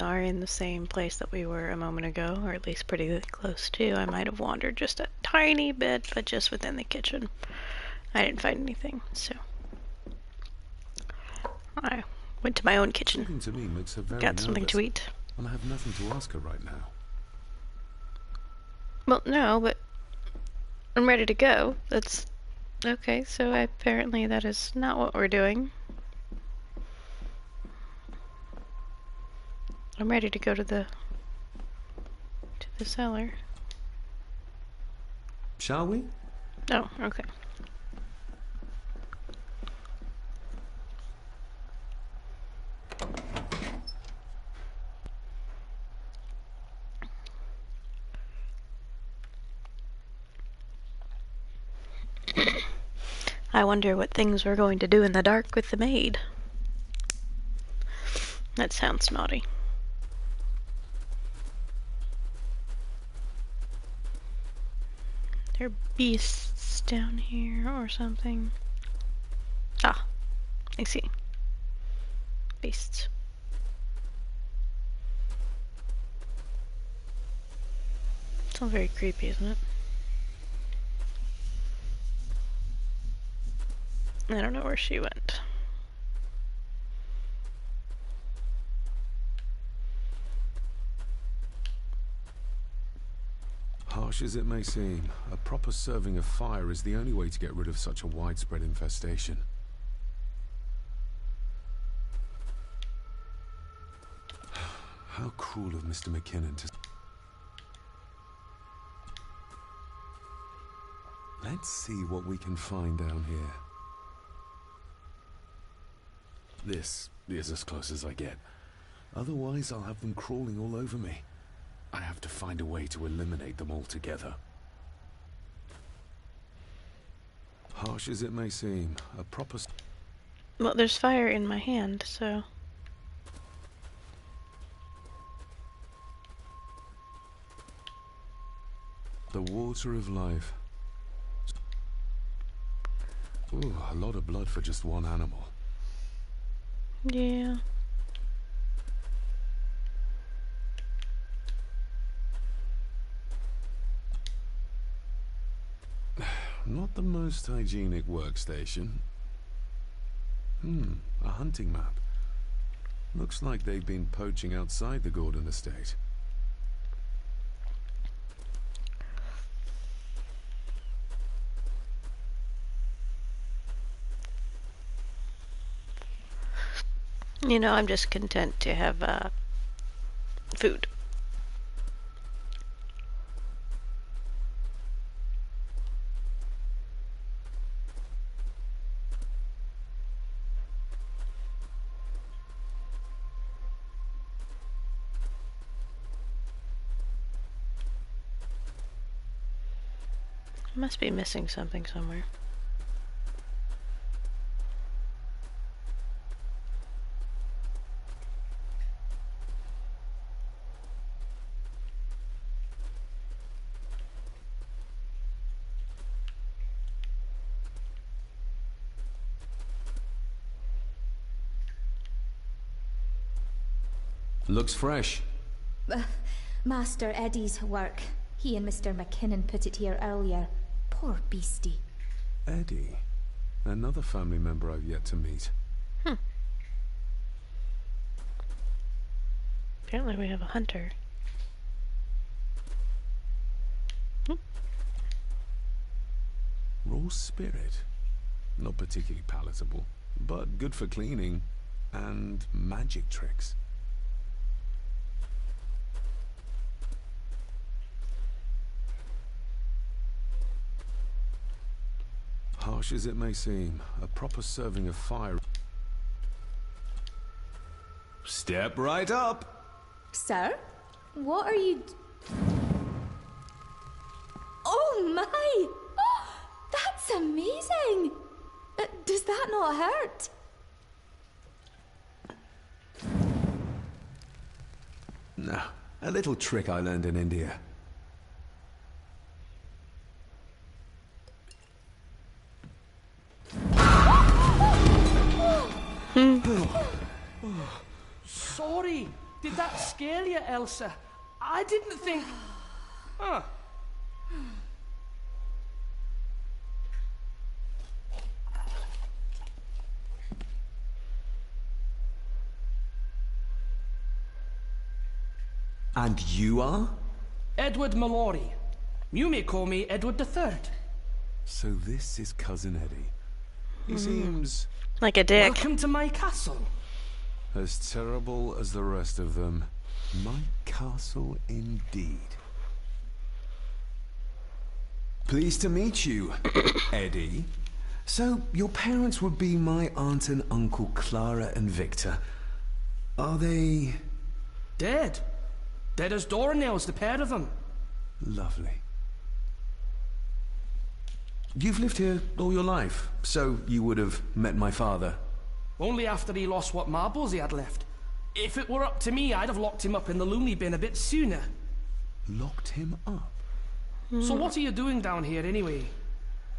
are in the same place that we were a moment ago, or at least pretty close to. I might have wandered just a tiny bit, but just within the kitchen. I didn't find anything, so I went to my own kitchen. Talking to me makes her very got something nervous, to eat. and I have nothing to ask her right now. Well, no, but I'm ready to go. That's okay, so apparently that is not what we're doing. I'm ready to go to the cellar. Shall we? Oh, okay. I wonder what things we're going to do in the dark with the maid. That sounds naughty. There are beasts down here or something. Ah, I see. Beasts. It's all very creepy, isn't it? I don't know where she went. Harsh as it may seem, a proper serving of fire is the only way to get rid of such a widespread infestation. How cruel of Mr. McKinnon to... Let's see what we can find down here. This is as close as I get. Otherwise, I'll have them crawling all over me. I have to find a way to eliminate them altogether. Harsh as it may seem, a proper... Well, there's fire in my hand, so... The water of life. Ooh, a lot of blood for just one animal. Yeah. Not the most hygienic workstation. A hunting map. Looks like they've been poaching outside the Gordon estate. You know, I'm just content to have, food. I must be missing something somewhere. Looks fresh. Master Eddie's work. He and Mr. McKinnon put it here earlier. Poor beastie. Eddie. Another family member I've yet to meet. Apparently we have a hunter. Raw spirit. Not particularly palatable, but good for cleaning and magic tricks. Harsh as it may seem, a proper serving of fire... Step right up! Sir? What are you... Oh my! Oh, that's amazing! Does that not hurt? No, a little trick I learned in India. Sorry, Did that scare you, Elsa? I didn't think... Huh. And you are? Edward Mallory. You may call me Edward III. So this is Cousin Eddie. He seems Like a dick. Welcome to my castle. as terrible as the rest of them. My castle indeed. Pleased to meet you, Eddie. So, your parents would be my aunt and uncle Clara and Victor. Are they... Dead. Dead as doornails, the pair of them. Lovely. You've lived here all your life, so you would have met my father. Only after he lost what marbles he had left. If it were up to me, I'd have locked him up in the loony bin a bit sooner. Locked him up? So what are you doing down here anyway?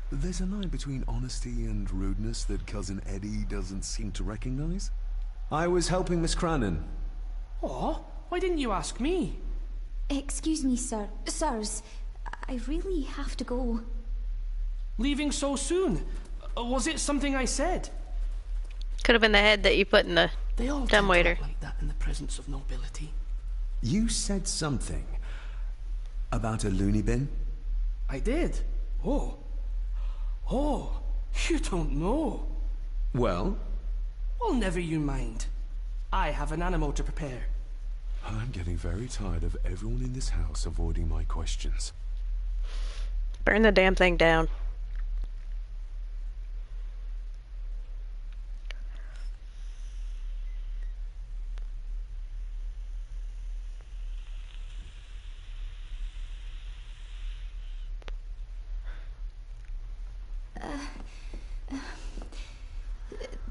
There's a line between honesty and rudeness that Cousin Eddie doesn't seem to recognize. I was helping Miss Cranon. Oh, why didn't you ask me? Excuse me, sir. Sirs, I really have to go. Leaving so soon? Was it something I said? Could have been the head that you put in the They all dumbwaiter. talk like that in the presence of nobility. You said something about a loony bin? I did. Oh. Oh, you don't know. Well, Well, never you mind. I have an animal to prepare. I'm getting very tired of everyone in this house avoiding my questions. Burn the damn thing down.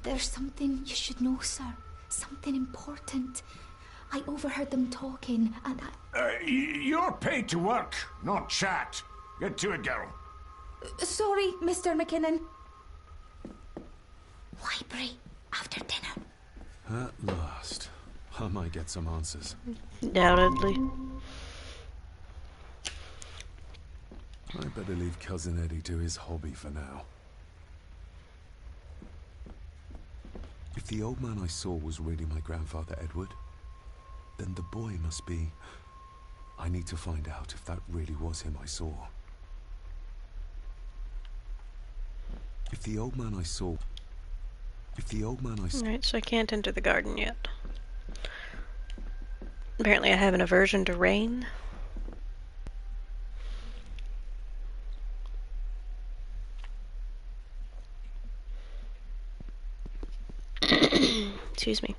There's something you should know, sir. Something important. I overheard them talking, and You're paid to work, not chat. Get to it, girl. Sorry, Mr. McKinnon. Library, after dinner. At last, I might get some answers. Undoubtedly. I better leave Cousin Eddie to his hobby for now. If the old man I saw was really my grandfather Edward, then the boy must be... I need to find out if that really was him I saw. If the old man I saw... Alright, so I can't enter the garden yet. Apparently I have an aversion to rain. Excuse me.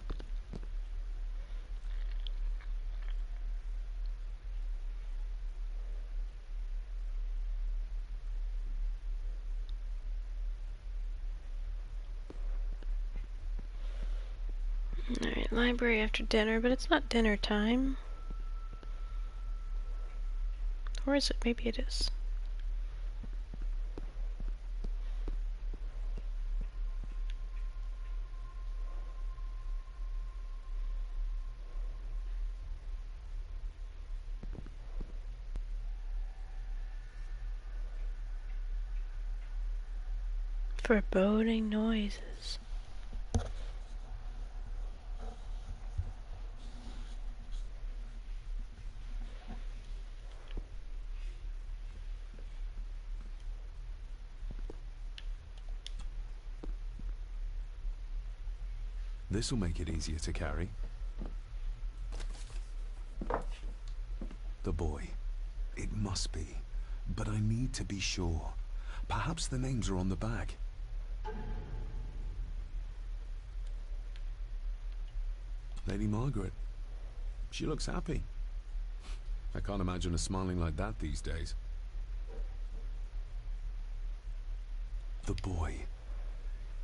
Alright, library after dinner, but it's not dinner time. Or is it? Maybe it is. Foreboding noises. This'll make it easier to carry. The boy. It must be. But I need to be sure. Perhaps the names are on the back. Lady Margaret. She looks happy. I can't imagine her smiling like that these days. The boy.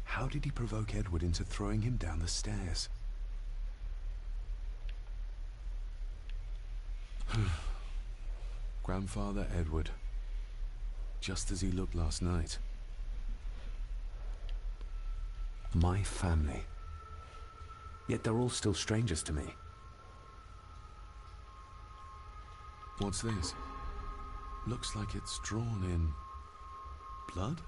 How did he provoke Edward into throwing him down the stairs? Grandfather Edward. Just as he looked last night. My family. Yet they're all still strangers to me. What's this? Looks like it's drawn in blood?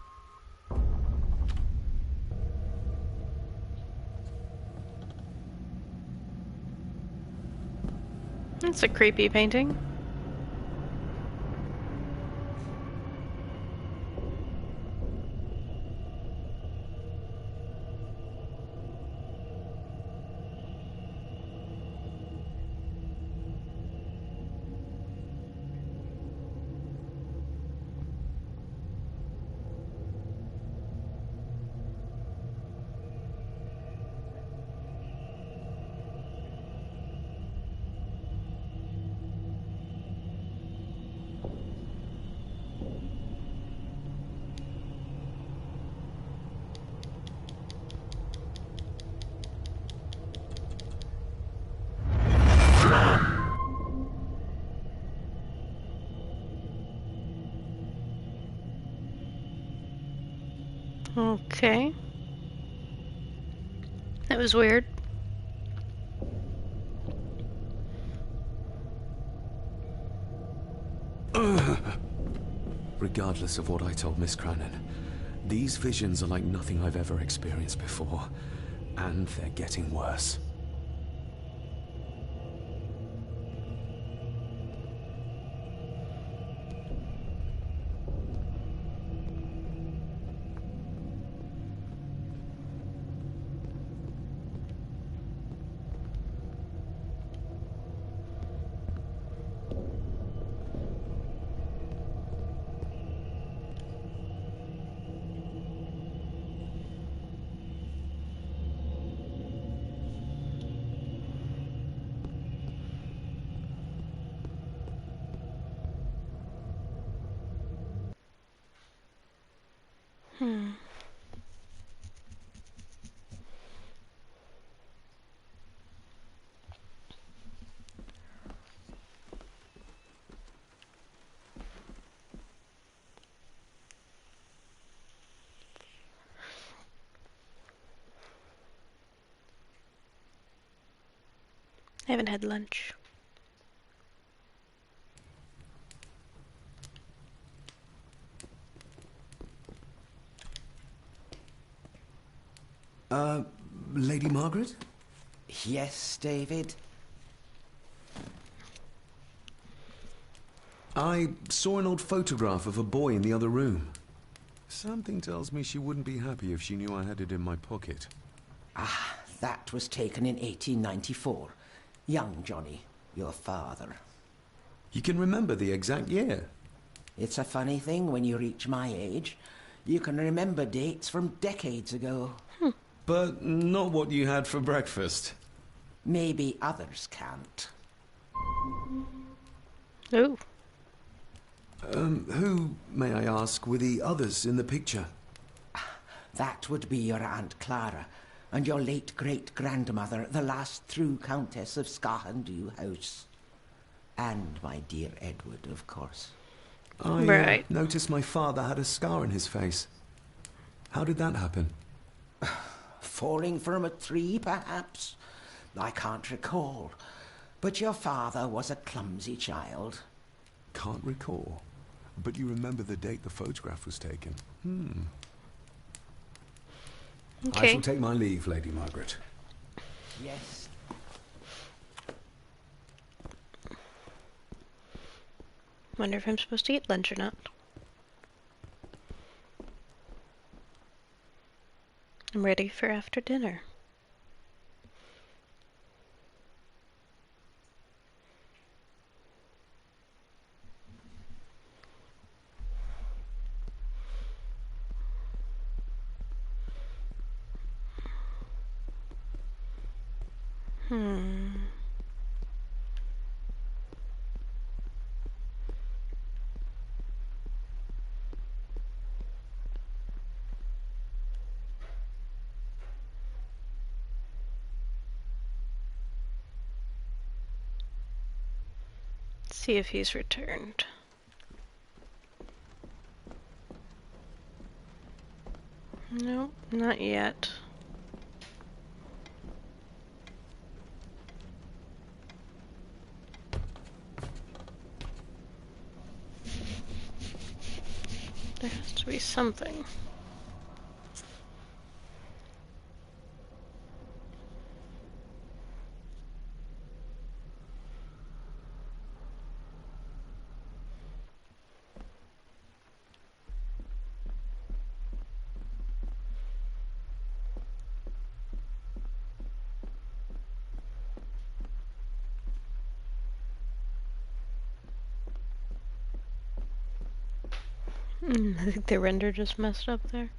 It's a creepy painting. Okay. That was weird. Regardless of what I told Miss Cranon, these visions are like nothing I've ever experienced before. And they're getting worse. I haven't had lunch. Lady Margaret? Yes, David? I saw an old photograph of a boy in the other room. Something tells me she wouldn't be happy if she knew I had it in my pocket. Ah, that was taken in 1894. Young Johnny, your father. You can remember the exact year. It's a funny thing when you reach my age. You can remember dates from decades ago. But not what you had for breakfast. Maybe others can't. Oh. Who, may I ask, were the others in the picture? That would be your Aunt Clara and your late great-grandmother, the last true Countess of Scahandew House. And my dear Edward, of course. I noticed my father had a scar on his face. How did that happen? Falling from a tree, perhaps? I can't recall. But your father was a clumsy child. Can't recall. But you remember the date the photograph was taken. I shall take my leave, Lady Margaret. Yes. Wonder if I'm supposed to eat lunch or not. I'm ready for after dinner. See if he's returned. Nope, not yet. There has to be something. I think the render just messed up there.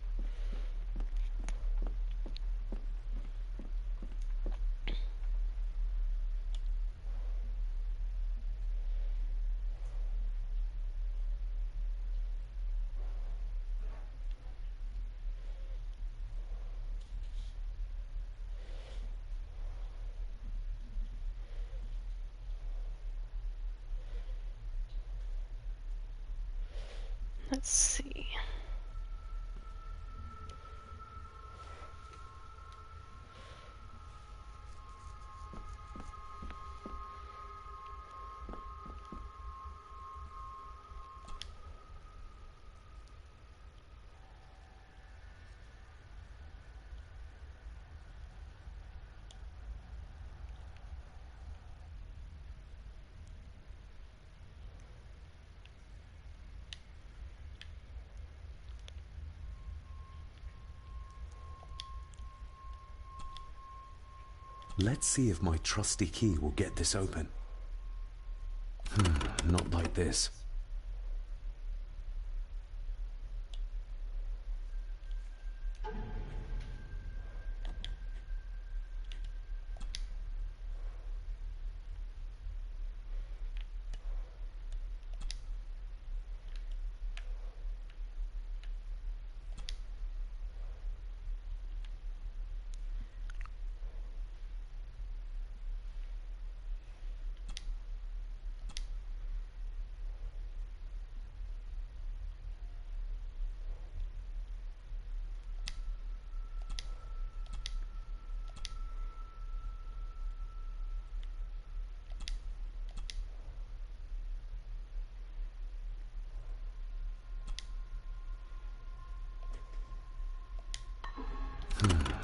Let's see. Let's see if my trusty key will get this open. Not like this.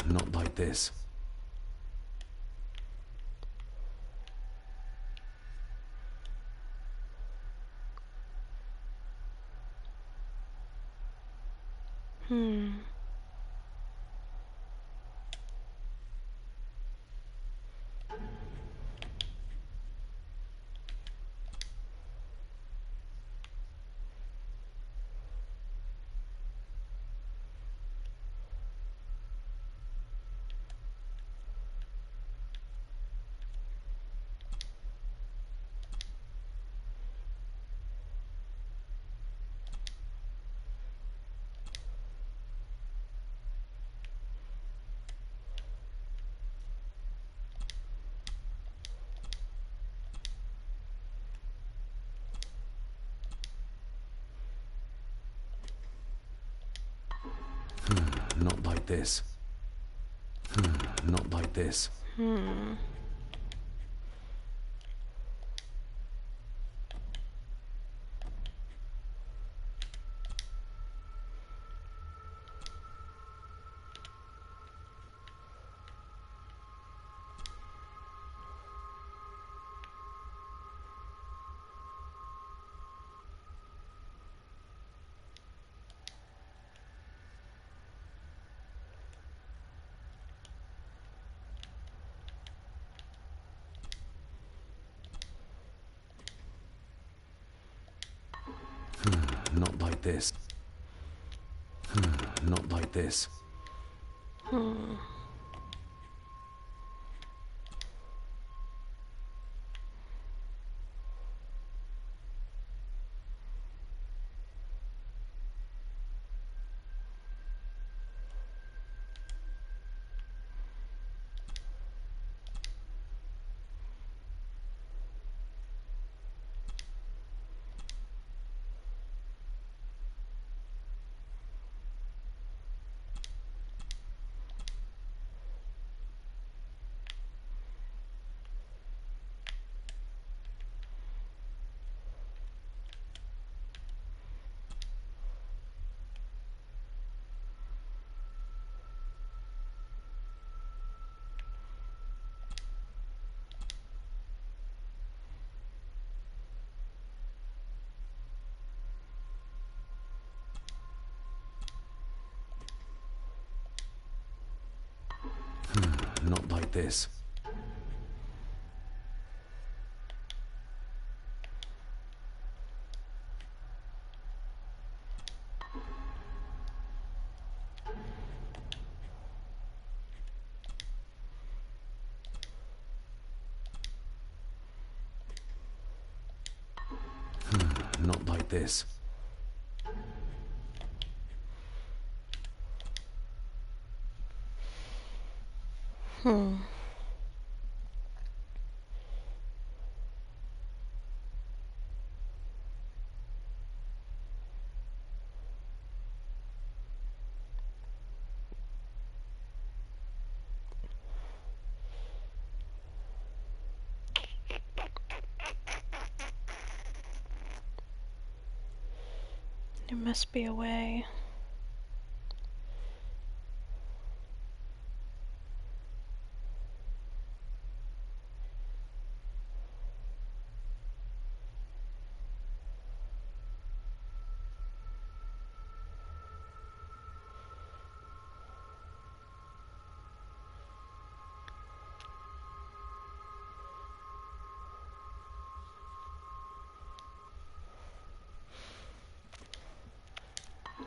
Not like this. Not like this. Not like this. Not like this. Not like this. Not like this. Not like this. There must be a way.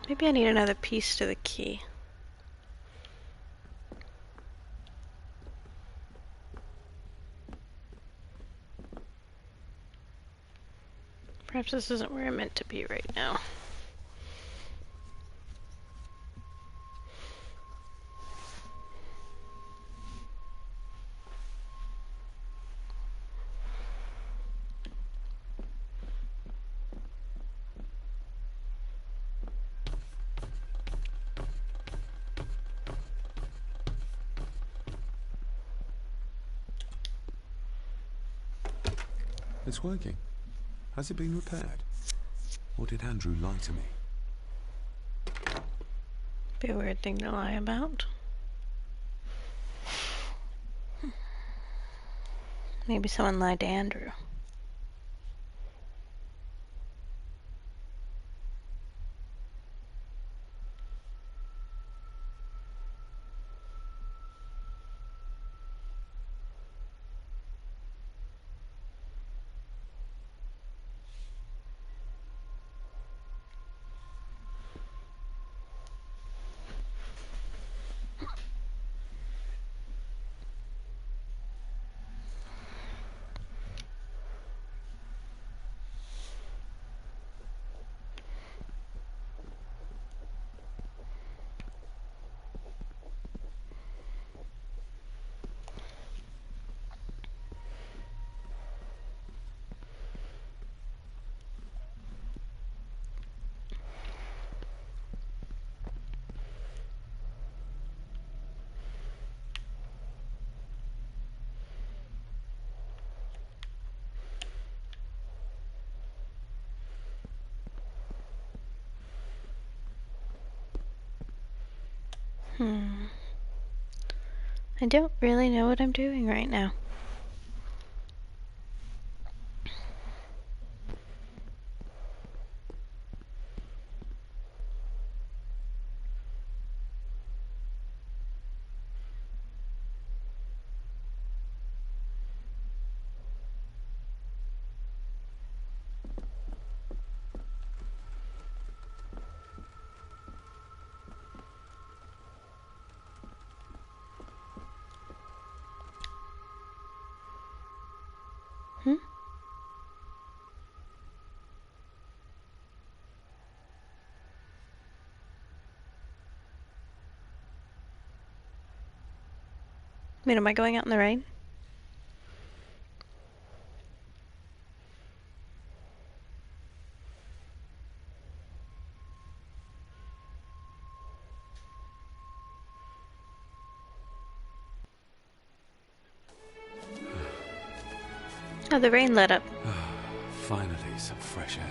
Maybe I need another piece to the key. Perhaps this isn't where I'm meant to be right now. It's working. Has it been repaired? Or did Andrew lie to me? Be a weird thing to lie about. Maybe someone lied to Andrew. I don't really know what I'm doing right now. Wait, am I going out in the rain? Oh, the rain let up. Finally, some fresh air.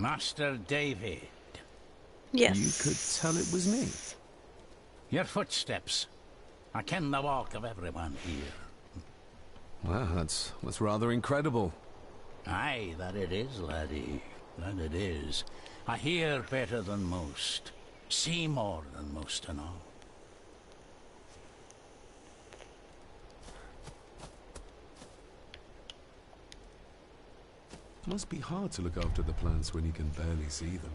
Master David. Yes. You could tell it was me. Your footsteps. I ken the walk of everyone here. Wow, that's rather incredible. Aye, that it is, laddie. That it is. I hear better than most. See more than most and all. Must be hard to look after the plants when you can barely see them.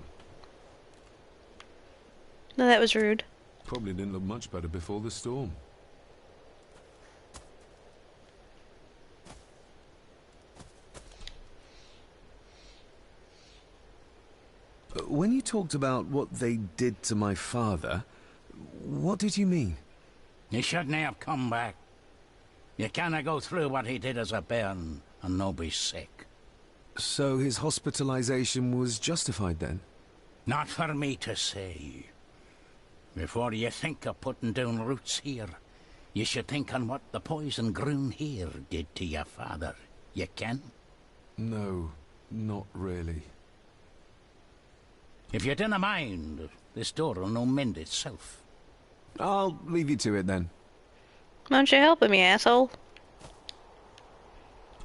No, that was rude. Probably didn't look much better before the storm. When you talked about what they did to my father, what did you mean? You shouldn't have come back. You canna go through what he did as a bairn and no be sick. So his hospitalization was justified then? Not for me to say. Before you think of putting down roots here, you should think on what the poison grown here did to your father. You can? No, not really. If you dinna mind, this door'll no mend itself. I'll leave you to it then. Why don't you help him, you asshole?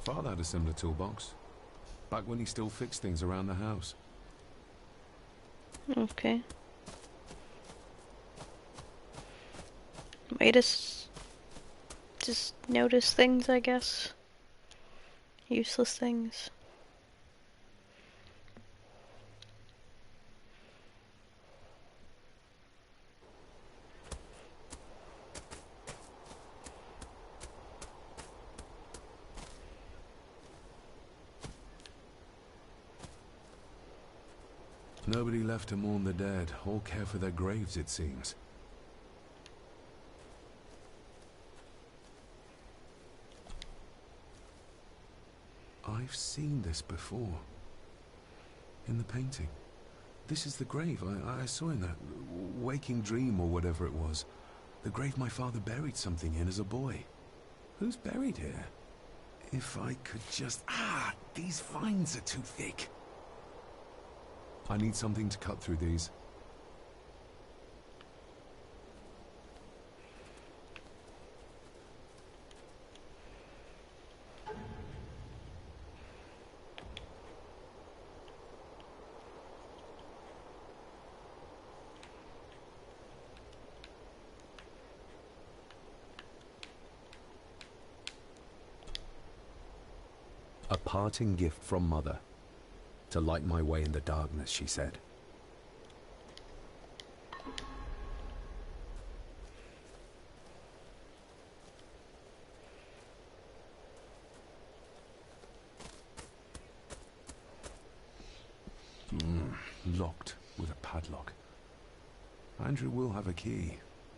Father had a similar toolbox. Back when he still fixed things around the house. Okay. Way to just notice things, I guess. Useless things. Nobody left to mourn the dead, or care for their graves, it seems. I've seen this before. In the painting. This is the grave I saw in that waking dream or whatever it was. The grave my father buried something in as a boy. Who's buried here? If I could just... Ah! These vines are too thick. I need something to cut through these. A parting gift from Mother. To light my way in the darkness, she said. Locked with a padlock. Andrew will have a key,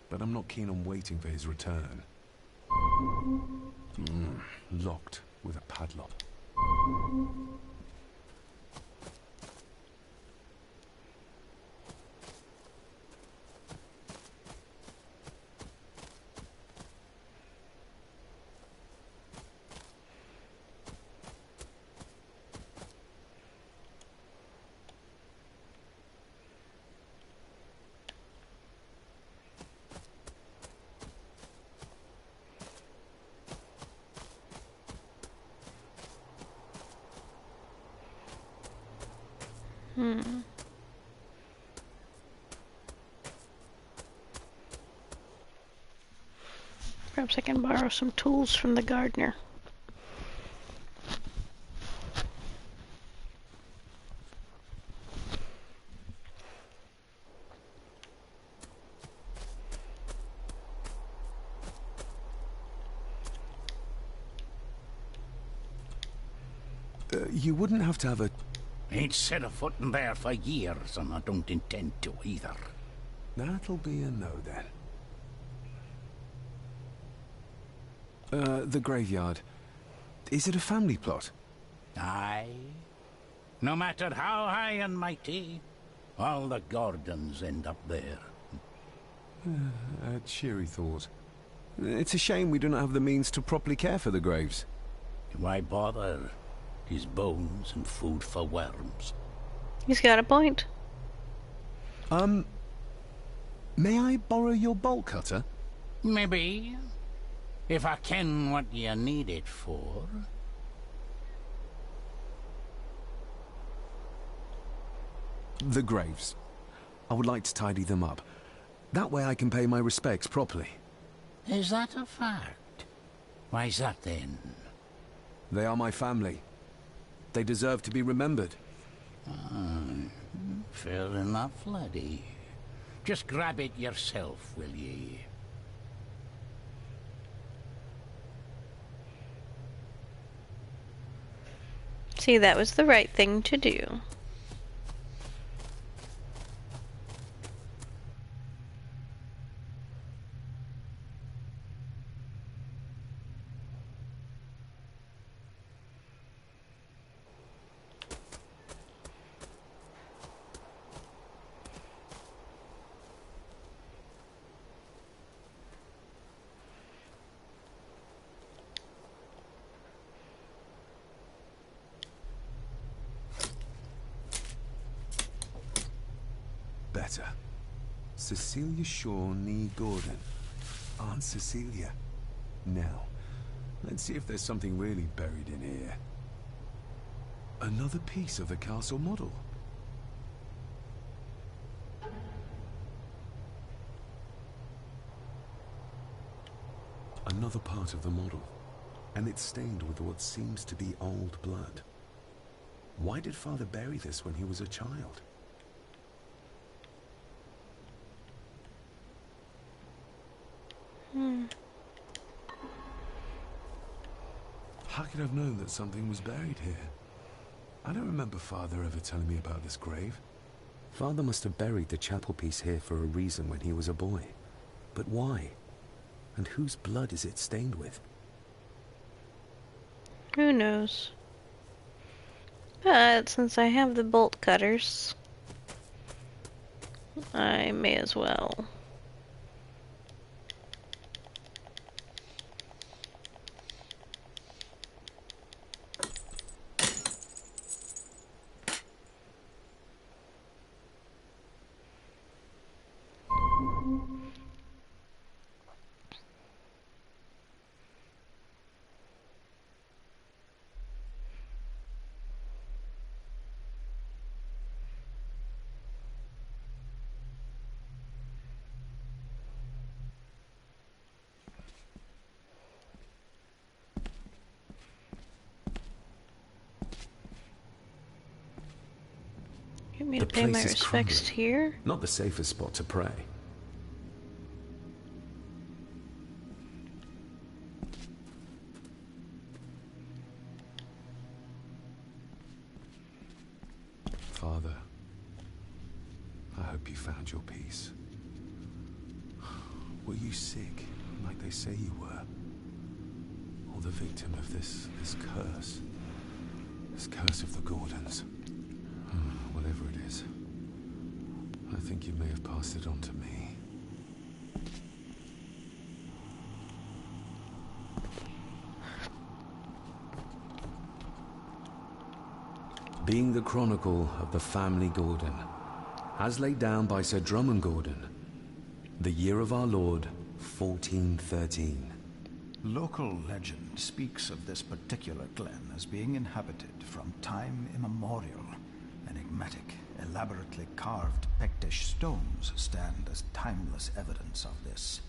but I'm not keen on waiting for his return. Locked with a padlock. Perhaps I can borrow some tools from the gardener. You wouldn't have to have a... Ain't set a foot in there for years, and I don't intend to either. That'll be a no then. The graveyard. Is it a family plot? Aye. No matter how high and mighty, all the Gordons end up there. A cheery thought. It's a shame we do not have the means to properly care for the graves. Why bother? 'Tis bones and food for worms. He's got a point. May I borrow your bolt cutter? Maybe. If I ken what you need it for. The graves. I would like to tidy them up. That way I can pay my respects properly. Is that a fact? Why's that then? They are my family. They deserve to be remembered. Fair enough, laddie. Just grab it yourself, will ye? See, that was the right thing to do. Better. Cecilia Shaw Nee Gordon. Aunt Cecilia. Now, let's see if there's something really buried in here. Another piece of the castle model. Another part of the model. And it's stained with what seems to be old blood. Why did Father bury this when he was a child? How could I have known that something was buried here? I don't remember Father ever telling me about this grave. Father must have buried the chapel piece here for a reason when he was a boy. But why? And whose blood is it stained with? Who knows? But since I have the bolt cutters, I may as well. You want me to pay my respects here? Not the safest spot to pray. Father, I hope you found your peace. Were you sick, like they say you were? Or the victim of this curse? This curse of the Gordons? Whatever it is, I think you may have passed it on to me. Being the chronicle of the family Gordon, as laid down by Sir Drummond Gordon, the year of our Lord, 1413. Local legend speaks of this particular glen as being inhabited from time immemorial. Enigmatic, elaborately carved Pictish stones stand as timeless evidence of this.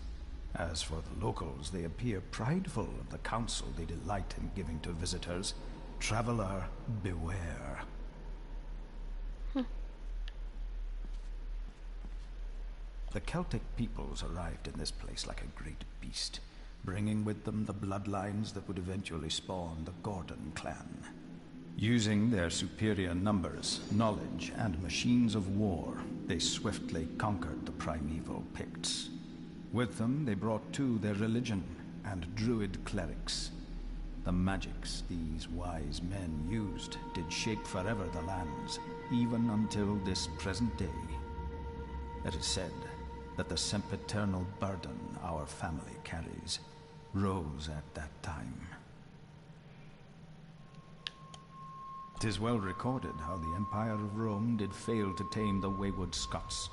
As for the locals, they appear prideful of the counsel they delight in giving to visitors. Traveler, beware. The Celtic peoples arrived in this place like a great beast, bringing with them the bloodlines that would eventually spawn the Gordon clan. Using their superior numbers, knowledge, and machines of war, they swiftly conquered the primeval Picts. With them, they brought too their religion and druid clerics. The magics these wise men used did shape forever the lands, even until this present day. It is said that the sempiternal burden our family carries rose at that time. 'Tis well recorded how the Empire of Rome did fail to tame the wayward Scots,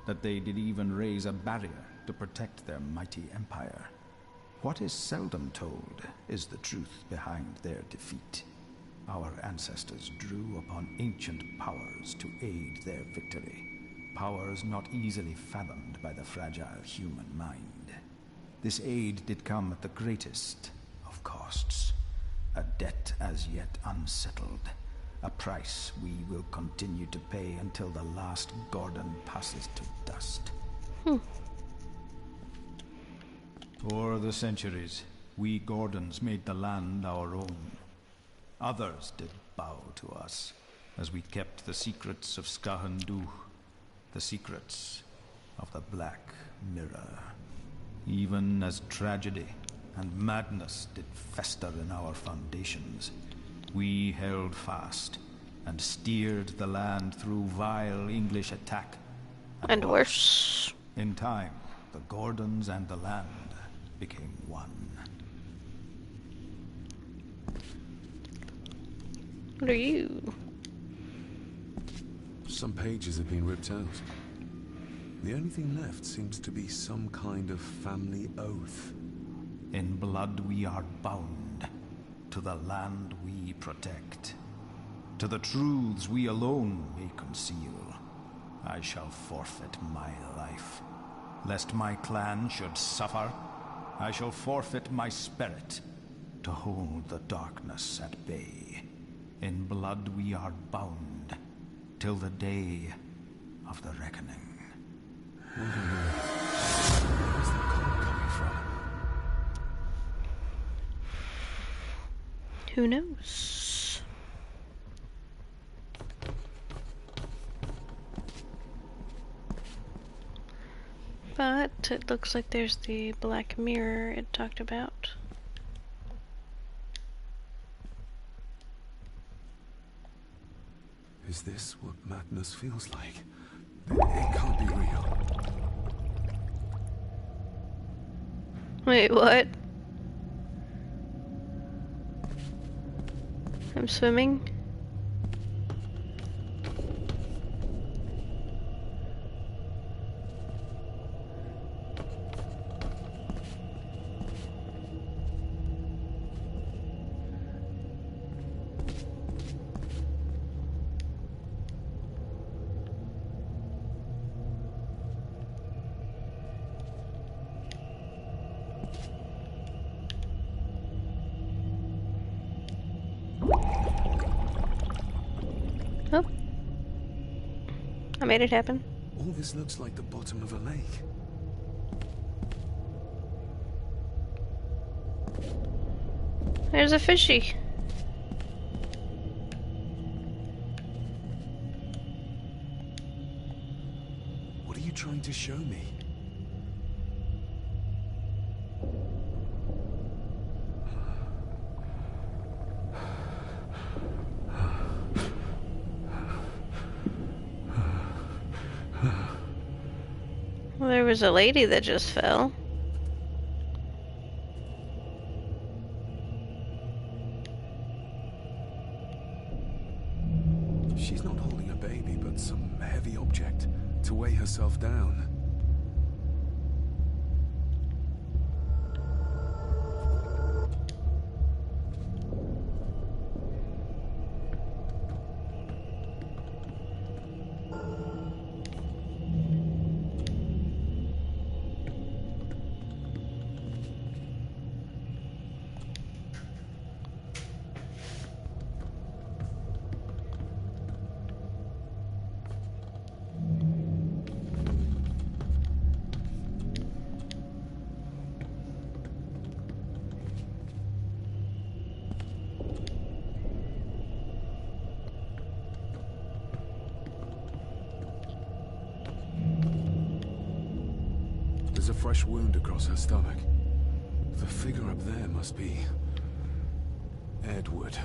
that they did even raise a barrier to protect their mighty empire. What is seldom told is the truth behind their defeat. Our ancestors drew upon ancient powers to aid their victory, powers not easily fathomed by the fragile human mind. This aid did come at the greatest of costs, a debt as yet unsettled, a price we will continue to pay until the last Gordon passes to dust. For the centuries, we Gordons made the land our own. Others did bow to us, as we kept the secrets of Skahandu, the secrets of the Black Mirror. Even as tragedy and madness did fester in our foundations, we held fast and steered the land through vile English attack. And worse. In time, the Gordons and the land became one. What are you? Some pages have been ripped out. The only thing left seems to be some kind of family oath. In blood we are bound to the land we protect. To the truths we alone may conceal. I shall forfeit my life. Lest my clan should suffer, I shall forfeit my spirit to hold the darkness at bay. In blood we are bound till the day of the reckoning. Where's the cold coming from? Who knows? But it looks like there's the Black Mirror it talked about. Is this what madness feels like? It can't be real. Wait, what? I'm swimming? Oh. I made it happen. All this looks like the bottom of a lake. There's a fishy. What are you trying to show me? Well, there was a lady that just fell. She's not holding a baby, but some heavy object to weigh herself down. There's a fresh wound across her stomach. The figure up there must be Edward.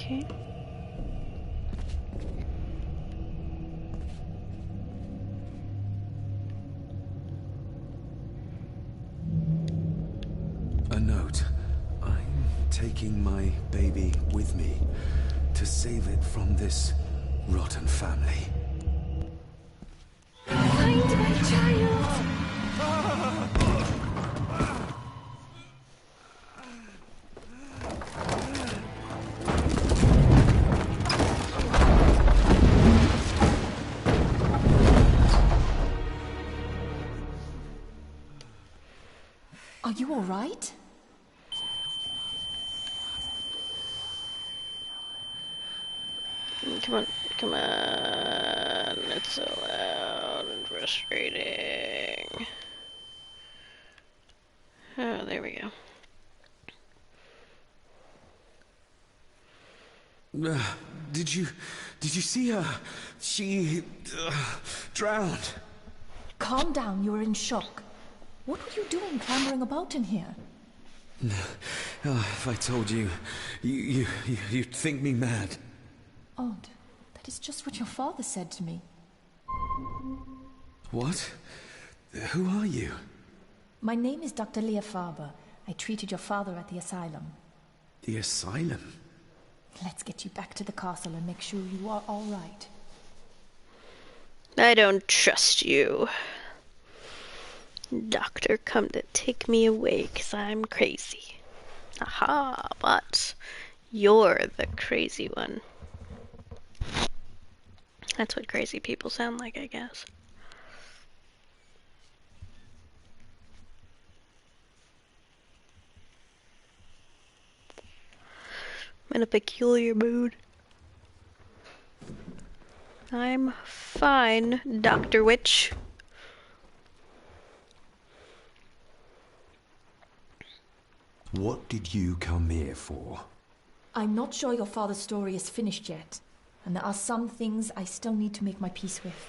Okay. A note. I'm taking my baby with me to save it from this rotten family. Find my child! Are you all right? Come on, come on. It's so loud and frustrating. Oh, there we go. Did you see her? She drowned. Calm down, you're in shock. What were you doing clambering about in here? If I told you, you'd think me mad. Odd. That is just what your father said to me. What? Who are you? My name is Dr. Leah Faber. I treated your father at the asylum. The asylum? Let's get you back to the castle and make sure you are all right. I don't trust you. Doctor, come to take me away, 'cause I'm crazy. Aha, but you're the crazy one. That's what crazy people sound like, I guess. I'm in a peculiar mood. I'm fine, Dr. Witch. What did you come here for? I'm not sure your father's story is finished yet, and there are some things I still need to make my peace with.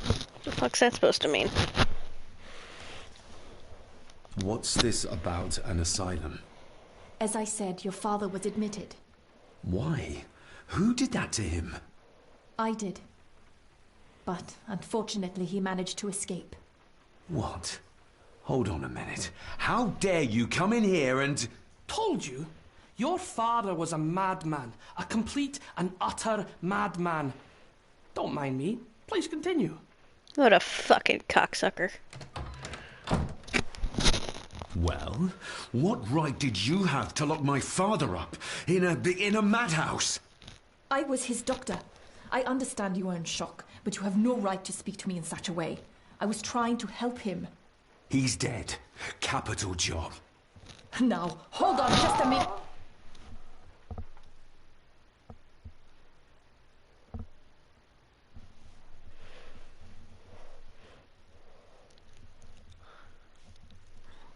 What the fuck's that supposed to mean? What's this about an asylum? As I said, your father was admitted. Why? Who did that to him? I did. But unfortunately, he managed to escape. What? Hold on a minute. How dare you come in here and... Told you? Your father was a madman. A complete and utter madman. Don't mind me. Please continue. What a fucking cocksucker. Well, what right did you have to lock my father up in a madhouse? I was his doctor. I understand you are in shock, but you have no right to speak to me in such a way. I was trying to help him. He's dead. Capital job. Now, hold on just a minute.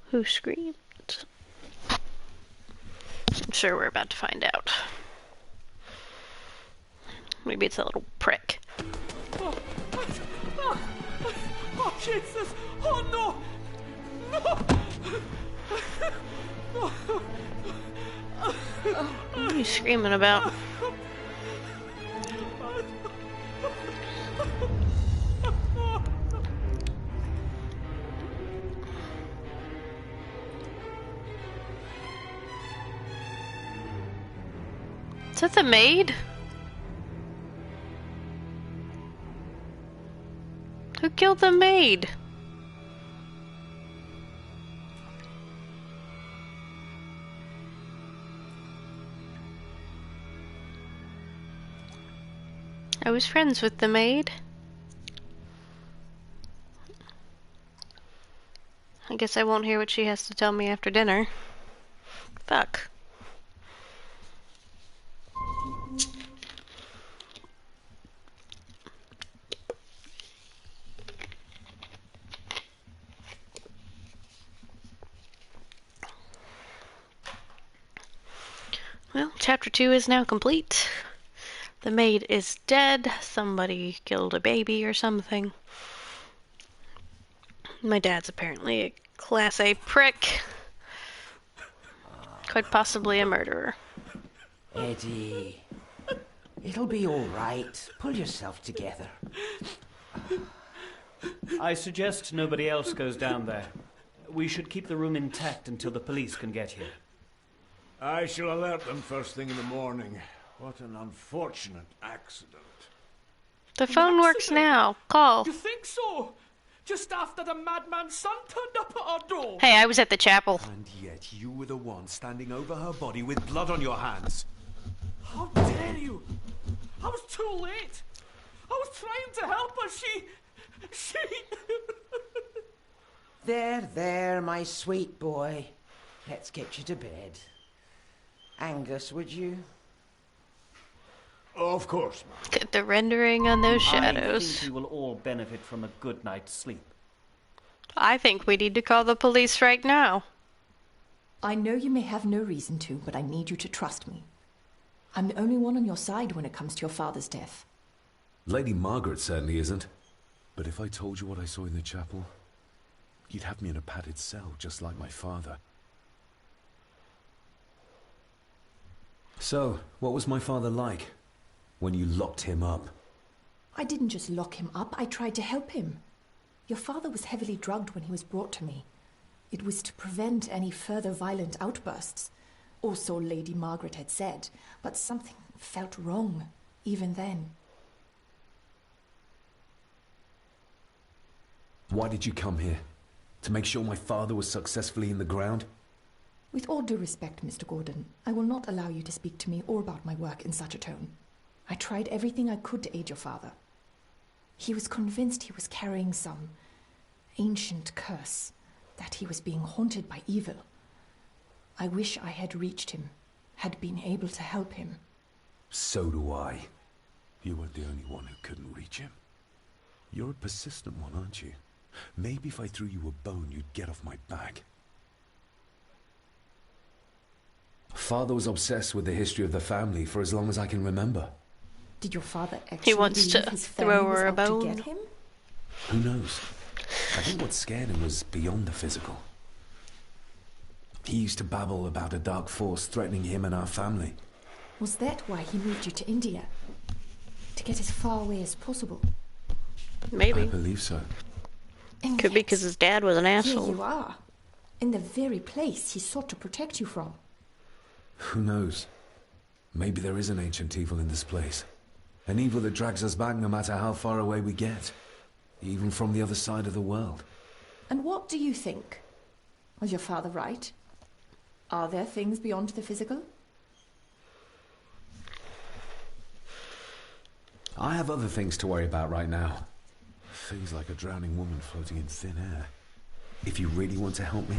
Who screamed? I'm sure we're about to find out. Maybe it's a little prick. Oh, Jesus! Oh, no! No! What are you screaming about? Is that the maid? Who killed the maid? I was friends with the maid. I guess I won't hear what she has to tell me after dinner. Fuck. Well, chapter 2 is now complete. The maid is dead. Somebody killed a baby or something. My dad's apparently a Class A prick. Quite possibly a murderer. Eddie, it'll be all right. Pull yourself together. I suggest nobody else goes down there. We should keep the room intact until the police can get here. I shall alert them first thing in the morning. What an unfortunate accident. The phone works now. Call. You think so? Just after the madman's son turned up at our door. Hey, I was at the chapel. And yet you were the one standing over her body with blood on your hands. How dare you? I was too late. I was trying to help her. She... There, my sweet boy. Let's get you to bed. Angus, would you? Of course, ma'am. Look at the rendering on those I shadows. think we will all benefit from a good night's sleep. I think we need to call the police right now. I know you may have no reason to, but I need you to trust me. I'm the only one on your side when it comes to your father's death. Lady Margaret certainly isn't. But if I told you what I saw in the chapel, you'd have me in a padded cell, just like my father. So, what was my father like when you locked him up? I didn't just lock him up, I tried to help him. Your father was heavily drugged when he was brought to me. It was to prevent any further violent outbursts. Or so Lady Margaret had said, but something felt wrong, even then. Why did you come here? To make sure my father was successfully in the ground? With all due respect, Mr. Gordon, I will not allow you to speak to me or about my work in such a tone. I tried everything I could to aid your father. He was convinced he was carrying some ancient curse, that he was being haunted by evil. I wish I had reached him, had been able to help him. So do I. You weren't the only one who couldn't reach him. You're a persistent one, aren't you? Maybe if I threw you a bone, you'd get off my back. Father was obsessed with the history of the family for as long as I can remember. Did your father actually wants believe to his family throw was her a out to bone. get him? Who knows? I think what scared him was beyond the physical. He used to babble about a dark force threatening him and our family. Was that why he moved you to India? To get as far away as possible? I Maybe. believe so. And Could be yet, because his dad was an here asshole. you are, in the very place he sought to protect you from. Who knows? Maybe there is an ancient evil in this place. An evil that drags us back no matter how far away we get. Even from the other side of the world. And what do you think? Was your father right? Are there things beyond the physical? I have other things to worry about right now. Things like a drowning woman floating in thin air. If you really want to help me,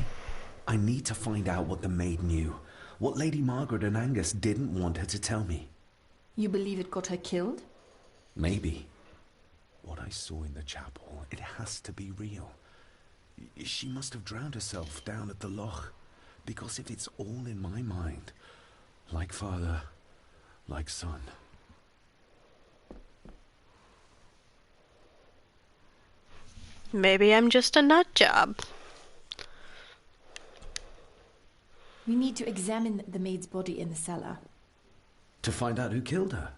I need to find out what the maid knew. What Lady Margaret and Angus didn't want her to tell me. You believe it got her killed? Maybe. What I saw in the chapel, it has to be real. She must have drowned herself down at the loch. Because if it's all in my mind, like father, like son. Maybe I'm just a nut job. We need to examine the maid's body in the cellar. To find out who killed her.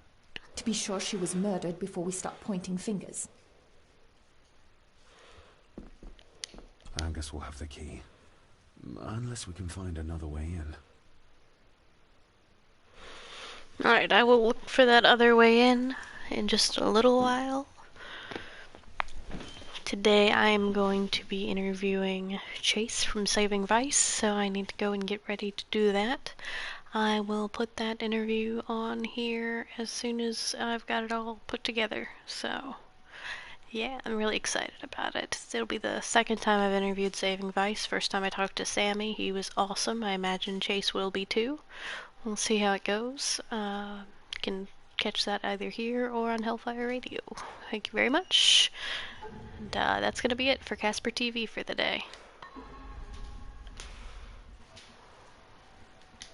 To be sure she was murdered before we start pointing fingers. Angus will have the key. Unless we can find another way in. Alright, I will look for that other way in just a little while. Today I am going to be interviewing Chase from Saving Vice, so I need to go and get ready to do that. I will put that interview on here as soon as I've got it all put together, so yeah, I'm really excited about it. It'll be the second time I've interviewed Saving Vice. First time I talked to Sammy, he was awesome. I imagine Chase will be too. We'll see how it goes. You can catch that either here or on Hellfire Radio. Thank you very much. And that's going to be it for Casper TV for the day.